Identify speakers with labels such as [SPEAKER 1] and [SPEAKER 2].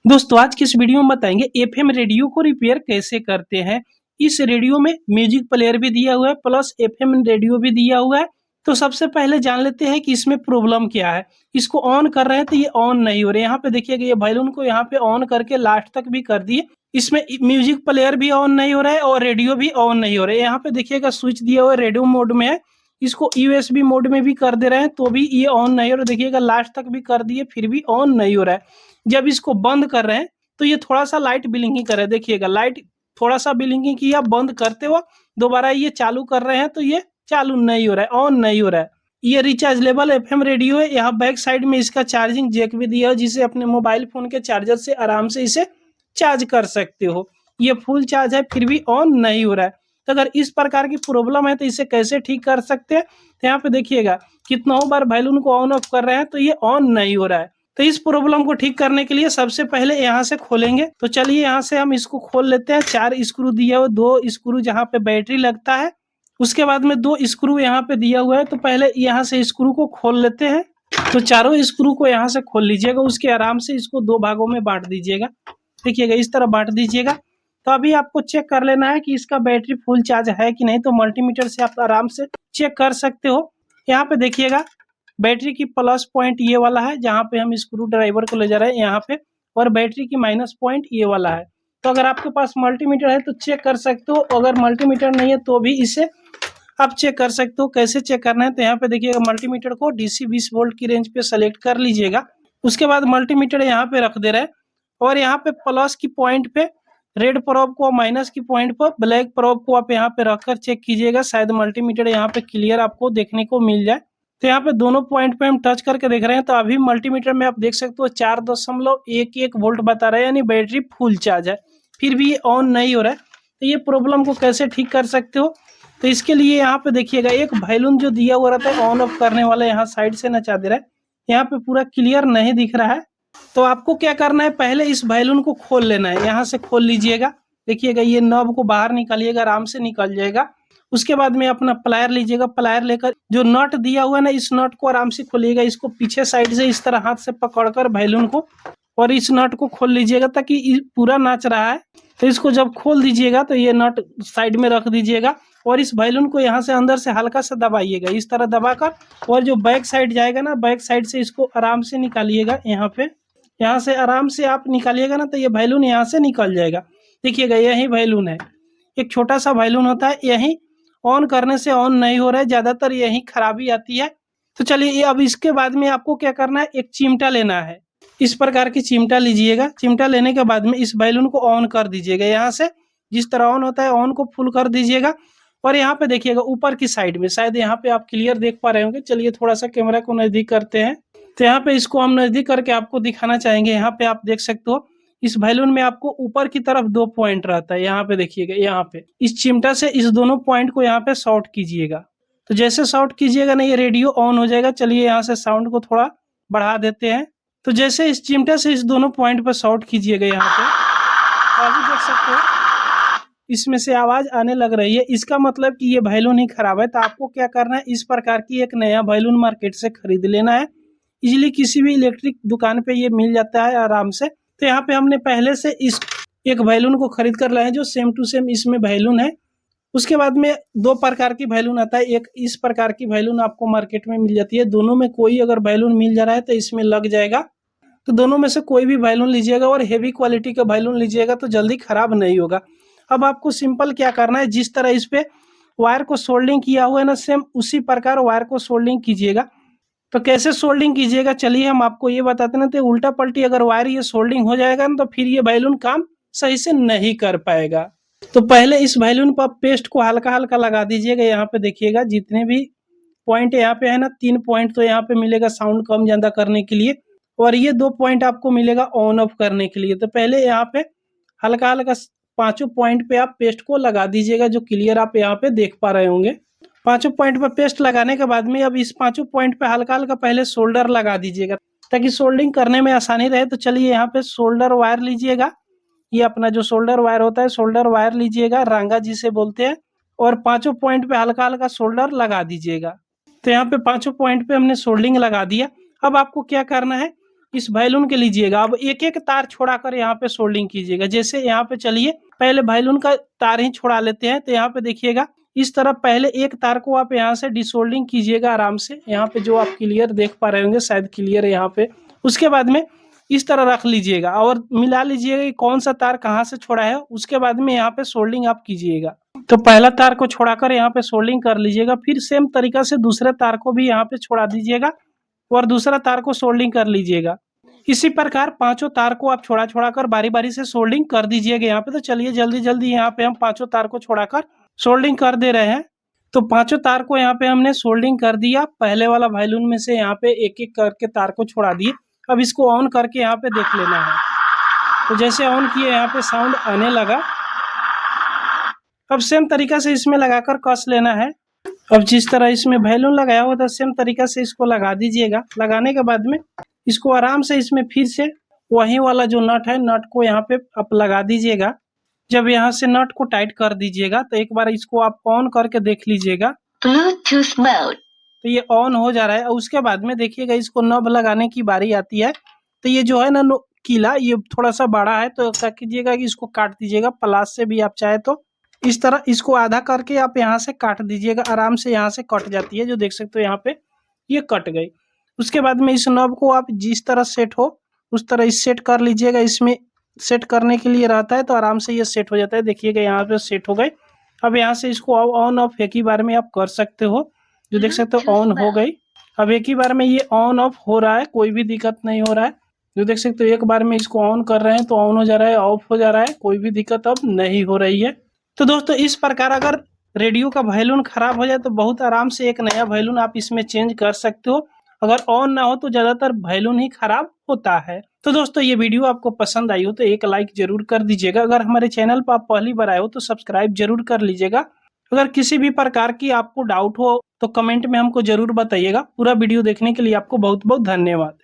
[SPEAKER 1] दोस्तों आज की इस वीडियो में बताएंगे एफएम रेडियो को रिपेयर कैसे करते हैं। इस रेडियो में म्यूजिक प्लेयर भी दिया हुआ है प्लस एफएम रेडियो भी दिया हुआ है। तो सबसे पहले जान लेते हैं कि इसमें प्रॉब्लम क्या है। इसको ऑन कर रहे हैं तो ये ऑन नहीं हो रहे। यहाँ पे देखिएगा ये बैलून को यहाँ पे ऑन करके लास्ट तक भी कर दिए। इसमें म्यूजिक प्लेयर भी ऑन नहीं हो रहा है और रेडियो भी ऑन नहीं हो रहा है। यहाँ पे देखिएगा स्विच दिया हुआ है, रेडियो मोड में है। इसको यूएसबी मोड में भी कर दे रहे हैं तो भी ये ऑन नहीं हो रहा। देखिएगा लास्ट तक भी कर दिए फिर भी ऑन नहीं हो रहा है। जब इसको बंद कर रहे हैं तो ये थोड़ा सा लाइट ब्लिंकिंग कर रहा है। देखिएगा लाइट थोड़ा सा ब्लिंकिंग किया बंद करते हुए दोबारा ये चालू कर रहे हैं तो ये चालू नहीं हो रहा है, ऑन नहीं हो रहा है। ये रिचार्जेबल एफएम रेडियो है। यहाँ बैक साइड में इसका चार्जिंग जैक भी दिया है जिसे अपने मोबाइल फोन के चार्जर से आराम से इसे चार्ज कर सकते हो। ये फुल चार्ज है फिर भी ऑन नहीं हो रहा है। तो अगर इस प्रकार की प्रॉब्लम है तो इसे कैसे ठीक कर सकते हैं। तो यहाँ पे देखिएगा कितना बार बैलून को ऑन ऑफ कर रहे हैं तो ये ऑन नहीं हो रहा है। तो इस प्रॉब्लम को ठीक करने के लिए सबसे पहले यहाँ से खोलेंगे। तो चलिए यहाँ से हम इसको खोल लेते हैं। 4 स्क्रू दिया हुआ, 2 स्क्रू जहाँ पे बैटरी लगता है, उसके बाद में 2 स्क्रू यहाँ पे दिया हुआ है। तो पहले यहाँ से स्क्रू को खोल लेते हैं। तो चारों स्क्रू को यहाँ से खोल लीजिएगा। उसके आराम से इसको 2 भागों में बांट दीजिएगा। देखिएगा इस तरह बांट दीजिएगा। तो अभी आपको चेक कर लेना है कि इसका बैटरी फुल चार्ज है कि नहीं। तो मल्टीमीटर से आप आराम से चेक कर सकते हो। यहाँ पे देखिएगा बैटरी की प्लस पॉइंट ये वाला है जहाँ पे हम स्क्रू ड्राइवर को ले जा रहे हैं यहाँ पे, और बैटरी की माइनस पॉइंट ये वाला है। तो अगर आपके पास मल्टीमीटर है तो चेक कर सकते हो। अगर मल्टीमीटर नहीं है तो भी इसे आप चेक कर सकते हो। कैसे चेक करना है तो यहाँ पे देखिएगा मल्टीमीटर को डीसी 20 वोल्ट की रेंज पे सेलेक्ट कर लीजिएगा। उसके बाद मल्टीमीटर यहाँ पे रख दे रहे हैं और यहाँ पे प्लस की पॉइंट पे रेड प्रोब को, माइनस की पॉइंट पर ब्लैक प्रोब को आप यहाँ पे रखकर चेक कीजिएगा। शायद मल्टीमीटर यहाँ पे क्लियर आपको देखने को मिल जाए। तो यहाँ पे दोनों पॉइंट पे हम टच करके देख रहे हैं। तो अभी मल्टीमीटर में आप देख सकते हो 4.11 वोल्ट बता रहा है, यानी बैटरी फुल चार्ज है, फिर भी ये ऑन नहीं हो रहा है। तो ये प्रॉब्लम को कैसे ठीक कर सकते हो। तो इसके लिए यहाँ पे देखिएगा एक बैलून जो दिया हुआ रहता है ऑन ऑफ करने वाला, यहाँ साइड से नचा दे रहा है। यहाँ पे पूरा क्लियर नहीं दिख रहा है। तो आपको क्या करना है, पहले इस बैलून को खोल लेना है। यहाँ से खोल लीजिएगा। देखिएगा ये नॉब को बाहर निकालिएगा, आराम से निकल जाएगा। उसके बाद में अपना प्लायर लीजिएगा। प्लायर लेकर जो नट दिया हुआ है ना, इस नट को आराम से खोलिएगा। इसको पीछे साइड से इस तरह हाथ से पकड़कर बैलून को और इस नट को खोल लीजिएगा ताकि पूरा नाच रहा है। तो इसको जब खोल दीजिएगा तो ये नट साइड में रख दीजिएगा और इस बैलून को यहाँ से अंदर से हल्का सा दबाइएगा, इस तरह दबाकर। और जो बैक साइड जाएगा ना, बैक साइड से इसको आराम से निकालिएगा। यहाँ से आराम से आप निकालिएगा ना तो ये बैलून यहाँ से निकल जाएगा। देखिएगा यही बैलून है, एक छोटा सा बैलून होता है। यही ऑन करने से ऑन नहीं हो रहा है, ज्यादातर यही खराबी आती है। तो चलिए अब इसके बाद में आपको क्या करना है, एक चिमटा लेना है। इस प्रकार की चिमटा लीजिएगा। चिमटा लेने के बाद में इस बैलून को ऑन कर दीजिएगा। यहाँ से जिस तरह ऑन होता है ऑन को फुल कर दीजिएगा। और यहाँ पे देखिएगा ऊपर की साइड में, शायद यहाँ पे आप क्लियर देख पा रहे होंगे। चलिए थोड़ा सा कैमरा को नजदीक करते हैं। तो यहाँ पे इसको हम नजदीक करके आपको दिखाना चाहेंगे। यहाँ पे आप देख सकते हो इस बैलून में आपको ऊपर की तरफ 2 पॉइंट रहता है। यहाँ पे देखिएगा, यहाँ पे इस चिमटा से इस दोनों पॉइंट को यहाँ पे शॉर्ट कीजिएगा। तो जैसे शॉर्ट कीजिएगा ना ये रेडियो ऑन हो जाएगा। चलिए यहाँ से साउंड को थोड़ा बढ़ा देते हैं। तो जैसे इस चिमटा से इस दोनों पॉइंट पर शॉर्ट कीजिएगा यहाँ पे, तो अभी देख सकते हो इसमें से आवाज आने लग रही है। इसका मतलब कि ये बैलून ही खराब है। तो आपको क्या करना है, इस प्रकार की एक नया बैलून मार्केट से खरीद लेना है। इजीली किसी भी इलेक्ट्रिक दुकान पे ये मिल जाता है आराम से। तो यहाँ पे हमने पहले से इस एक बैलून को खरीद कर लाए हैं जो सेम टू सेम इसमें बैलून है। उसके बाद में 2 प्रकार की बैलून आता है। एक इस प्रकार की बैलून आपको मार्केट में मिल जाती है। दोनों में कोई अगर बैलून मिल जा रहा है तो इसमें लग जाएगा। तो दोनों में से कोई भी बैलून लीजिएगा और हेवी क्वालिटी का बैलून लीजिएगा तो जल्दी खराब नहीं होगा। अब आपको सिंपल क्या करना है, जिस तरह इस पे वायर को सोल्डिंग किया हुआ है ना, सेम उसी प्रकार वायर को सोल्डिंग कीजिएगा। तो कैसे सोल्डिंग कीजिएगा चलिए हम आपको ये बताते हैं। तो उल्टा पलटी अगर वायर ये सोल्डिंग हो जाएगा ना तो फिर ये बैलून काम सही से नहीं कर पाएगा। तो पहले इस बैलून पर पेस्ट को हल्का हल्का लगा दीजिएगा। यहाँ पे देखिएगा जितने भी पॉइंट यहाँ पे है ना, 3 पॉइंट तो यहाँ पे मिलेगा साउंड कम ज्यादा करने के लिए, और ये 2 पॉइंट आपको मिलेगा ऑन ऑफ करने के लिए। तो पहले यहाँ पे हल्का हल्का 5 पॉइंट पे आप पेस्ट को लगा दीजिएगा, जो क्लियर आप यहाँ पे देख पा रहे होंगे। 5 पॉइंट पर पेस्ट लगाने के बाद में अब इस 5 पॉइंट पे हल्का हल्का पहले सोल्डर लगा दीजिएगा ताकि सोल्डिंग करने में आसानी रहे। तो चलिए यहाँ पे सोल्डर वायर लीजिएगा। ये अपना जो सोल्डर वायर होता है, सोल्डर वायर लीजिएगा, रांगा जिसे बोलते हैं, और 5 पॉइंट पे हल्का हल्का सोल्डर लगा दीजिएगा। तो यहाँ पे 5 पॉइंट पे हमने सोल्डिंग लगा दिया। अब आपको क्या करना है, इस बैलून के लीजिएगा। अब एक एक तार छोड़ाकर यहाँ पे सोल्डिंग कीजिएगा। जैसे यहाँ पे चलिए पहले बैलून का तार ही छोड़ा लेते हैं। तो यहाँ पे देखिएगा इस तरह पहले एक तार को आप यहाँ से डिसोल्डिंग कीजिएगा आराम से। यहाँ पे जो आप क्लियर देख पा रहे होंगे, शायद क्लियर है यहाँ पे। उसके बाद में इस तरह रख लीजिएगा और मिला लीजिएगा कि कौन सा तार कहाँ से छोड़ा है। उसके बाद में यहाँ पे सोल्डिंग आप कीजिएगा। तो पहला तार को छोड़ाकर यहाँ पे सोल्डिंग कर लीजिएगा। फिर सेम तरीका से दूसरे तार को भी यहाँ पे छोड़ा दीजिएगा और दूसरा तार को सोल्डिंग कर लीजिएगा। इसी प्रकार पांचों तार को आप छोड़ा छोड़ाकर बारी बारी से सोल्डिंग कर दीजिएगा यहाँ पे। तो चलिए जल्दी जल्दी यहाँ पे हम पांचों तार को छोड़ाकर सोल्डिंग कर दे रहे हैं। तो पांचों तार को यहाँ पे हमने सोल्डिंग कर दिया। पहले वाला बैलून में से यहाँ पे एक एक करके तार को छोड़ा दिए। अब इसको ऑन करके यहाँ पे देख लेना है। तो जैसे ऑन किए यहाँ पे साउंड आने लगा। अब सेम तरीका से इसमें लगाकर कस लेना है। अब जिस तरह इसमें बैलून लगाया हुआ था सेम तरीका से इसको लगा दीजिएगा। लगाने के बाद में इसको आराम से इसमें फिर से वही वाला जो नट है, नट को यहाँ पे आप लगा दीजिएगा। जब यहाँ से नट को टाइट कर दीजिएगा तो एक बार इसको आप ऑन करके देख लीजिएगा।
[SPEAKER 2] Bluetooth mode.
[SPEAKER 1] तो ये ऑन हो जा रहा है। उसके बाद में देखिएगा इसको नब लगाने की बारी आती है। तो ये जो है ना कीला, ये थोड़ा सा बड़ा है। तो क्या कीजिएगा कि इसको काट दीजिएगा। प्लास से भी आप चाहे तो इस तरह इसको आधा करके आप यहाँ से काट दीजिएगा। आराम से यहाँ से कट जाती है, जो देख सकते हो यहाँ पे ये कट गई। उसके बाद में इस नब को आप जिस तरह सेट हो उस तरह इस सेट कर लीजिएगा। इसमें सेट करने के लिए रहता है तो आराम से ये सेट हो जाता है। देखिएगा यहाँ पे सेट हो गई। अब यहाँ से इसको ऑन ऑफ एक ही बार में आप कर सकते हो, जो देख सकते हो ऑन हो गई। अब एक ही बार में ये ऑन ऑफ हो रहा है, कोई भी दिक्कत नहीं हो रहा है। जो देख सकते हो एक बार में इसको ऑन कर रहे हैं तो ऑन हो जा रहा है, ऑफ हो जा रहा है, कोई भी दिक्कत अब नहीं हो रही है। तो दोस्तों इस प्रकार अगर रेडियो का बैलून खराब हो जाए तो बहुत आराम से एक नया बैलून आप इसमें चेंज कर सकते हो। अगर ऑन ना हो तो ज्यादातर बैलून ही खराब होता है। तो दोस्तों ये वीडियो आपको पसंद आई हो तो एक लाइक जरूर कर दीजिएगा। अगर हमारे चैनल पर आप पहली बार आए हो तो सब्सक्राइब जरूर कर लीजिएगा। अगर किसी भी प्रकार की आपको डाउट हो तो कमेंट में हमको जरूर बताइएगा। पूरा वीडियो देखने के लिए आपको बहुत बहुत धन्यवाद।